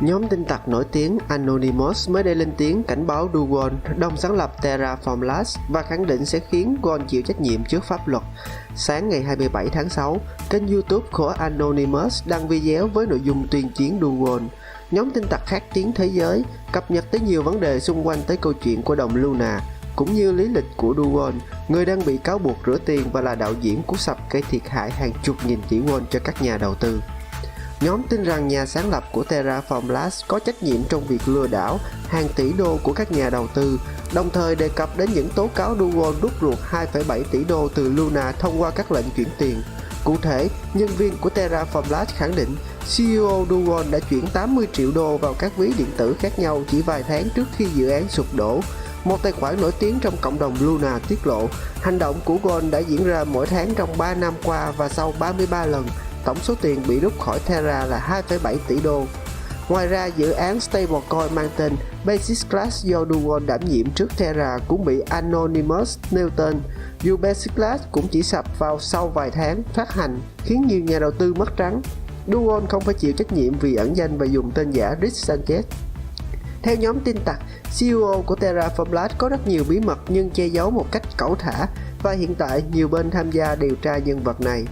Nhóm tin tặc nổi tiếng Anonymous mới đây lên tiếng cảnh báo Kwon, đồng sáng lập Terraform Labs, và khẳng định sẽ khiến Kwon chịu trách nhiệm trước pháp luật. Sáng ngày 27 tháng 6, kênh YouTube của Anonymous đăng video với nội dung tuyên chiến Kwon. Nhóm tin tặc khát tiếng thế giới cập nhật tới nhiều vấn đề xung quanh tới câu chuyện của đồng Luna, cũng như lý lịch của Kwon, người đang bị cáo buộc rửa tiền và là đạo diễn cú sập gây thiệt hại hàng chục nghìn tỷ won cho các nhà đầu tư. Nhóm tin rằng nhà sáng lập của Terraform Labs có trách nhiệm trong việc lừa đảo hàng tỷ đô của các nhà đầu tư, đồng thời đề cập đến những tố cáo Kwon rút ruột 2,7 tỷ đô từ Luna thông qua các lệnh chuyển tiền. Cụ thể, nhân viên của Terraform Labs khẳng định CEO Kwon đã chuyển 80 triệu đô vào các ví điện tử khác nhau chỉ vài tháng trước khi dự án sụp đổ. Một tài khoản nổi tiếng trong cộng đồng Luna tiết lộ, hành động của Kwon đã diễn ra mỗi tháng trong 3 năm qua và sau 33 lần. Tổng số tiền bị rút khỏi Terra là 2,7 tỷ đô. Ngoài ra, dự án stablecoin mang tên Basic Class do Kwon đảm nhiệm trước Terra cũng bị Anonymous nêu tên, dù Basic Class cũng chỉ sập vào sau vài tháng phát hành, khiến nhiều nhà đầu tư mất trắng. Kwon không phải chịu trách nhiệm vì ẩn danh và dùng tên giả Sanchez. Theo nhóm tin tặc, CEO của Terraform Labs có rất nhiều bí mật nhưng che giấu một cách cẩu thả, và hiện tại nhiều bên tham gia điều tra nhân vật này.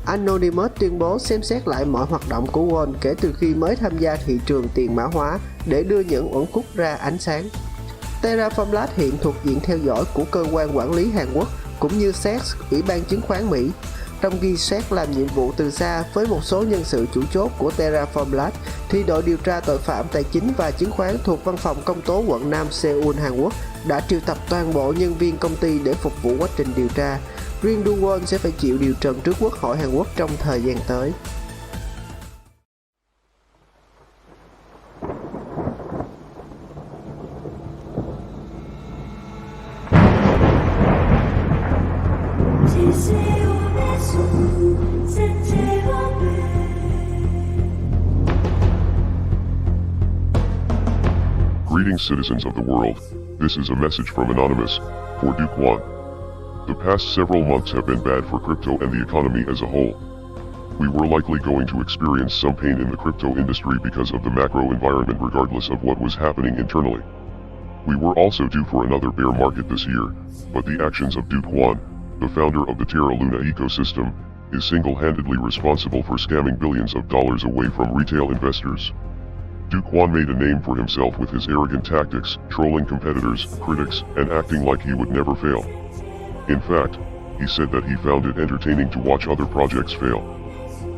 Anonymous tuyên bố xem xét lại mọi hoạt động của Kwon kể từ khi mới tham gia thị trường tiền mã hóa để đưa những uẩn khúc ra ánh sáng. Terraform Labs hiện thuộc diện theo dõi của cơ quan quản lý Hàn Quốc cũng như SEC, Ủy ban chứng khoán Mỹ. Trong khi SEC làm nhiệm vụ từ xa với một số nhân sự chủ chốt của Terraform Labs, thì đội điều tra tội phạm tài chính và chứng khoán thuộc Văn phòng Công tố quận Nam Seoul, Hàn Quốc đã triệu tập toàn bộ nhân viên công ty để phục vụ quá trình điều tra. Riêng Kwon sẽ phải chịu điều trần trước Quốc hội Hàn Quốc trong thời gian tới. Greetings, citizens of the world. This is a message from Anonymous for Kwon. The past several months have been bad for crypto and the economy as a whole. We were likely going to experience some pain in the crypto industry because of the macro environment regardless of what was happening internally. We were also due for another bear market this year, but the actions of Kwon, the founder of the Terra Luna ecosystem, is single-handedly responsible for scamming billions of dollars away from retail investors. Kwon made a name for himself with his arrogant tactics, trolling competitors, critics, and acting like he would never fail. In fact, he said that he found it entertaining to watch other projects fail.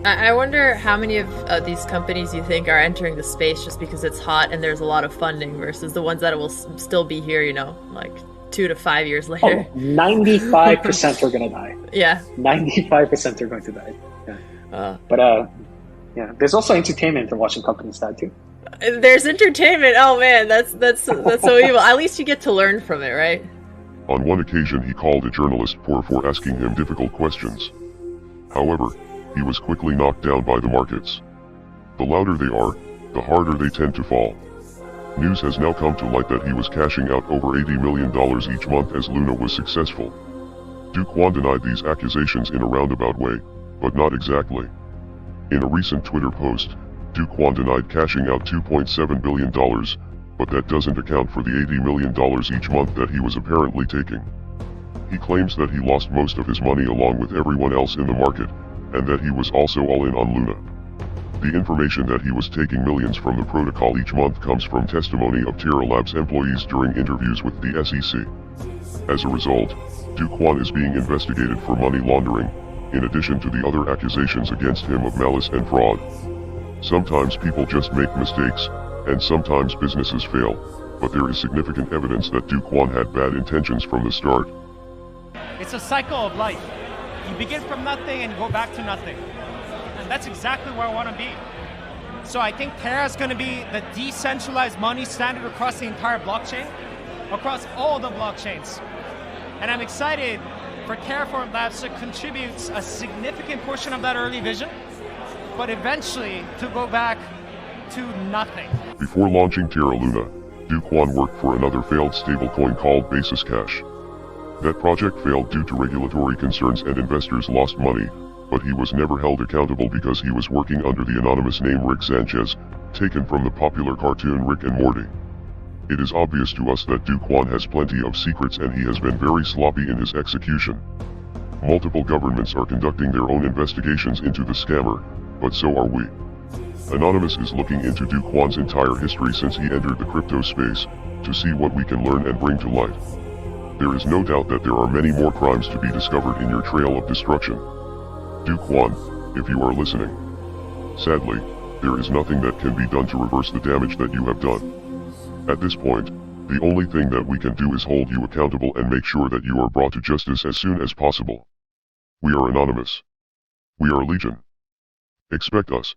I wonder how many of these companies you think are entering the space just because it's hot and there's a lot of funding versus the ones that will still be here, you know, like 2 to 5 years later. 95% are going to die. Yeah. 95% are going to die. Yeah. But yeah, there's also entertainment in watching companies die too. There's entertainment. Oh man, that's so evil. At least you get to learn from it, right? On one occasion he called a journalist poor for asking him difficult questions. However, he was quickly knocked down by the markets. The louder they are, the harder they tend to fall. News has now come to light that he was cashing out over $80 million each month as Luna was successful. Kwon denied these accusations in a roundabout way, but not exactly. In a recent Twitter post, Kwon denied cashing out $2.7 billion, but that doesn't account for the $80 million each month that he was apparently taking. He claims that he lost most of his money along with everyone else in the market, and that he was also all in on Luna. The information that he was taking millions from the protocol each month comes from testimony of Terra Labs employees during interviews with the SEC. As a result, Kwon is being investigated for money laundering, in addition to the other accusations against him of malice and fraud. Sometimes people just make mistakes, and sometimes businesses fail, but there is significant evidence that Kwon had bad intentions from the start. It's a cycle of life. You begin from nothing and go back to nothing. And that's exactly where I want to be. So I think Terra is going to be the decentralized money standard across the entire blockchain, across all the blockchains. And I'm excited for Terraform Labs to contribute a significant portion of that early vision, but eventually to go back to nothing. Before launching Terra Luna, Kwon worked for another failed stablecoin called Basis Cash. That project failed due to regulatory concerns and investors lost money, but he was never held accountable because he was working under the anonymous name Rick Sanchez, taken from the popular cartoon Rick and Morty. It is obvious to us that Kwon has plenty of secrets and he has been very sloppy in his execution. Multiple governments are conducting their own investigations into the scammer, but so are we. Anonymous is looking into Kwon's entire history since he entered the crypto space, to see what we can learn and bring to light. There is no doubt that there are many more crimes to be discovered in your trail of destruction. Kwon, if you are listening. Sadly, there is nothing that can be done to reverse the damage that you have done. At this point, the only thing that we can do is hold you accountable and make sure that you are brought to justice as soon as possible. We are anonymous. We are Legion. Expect us.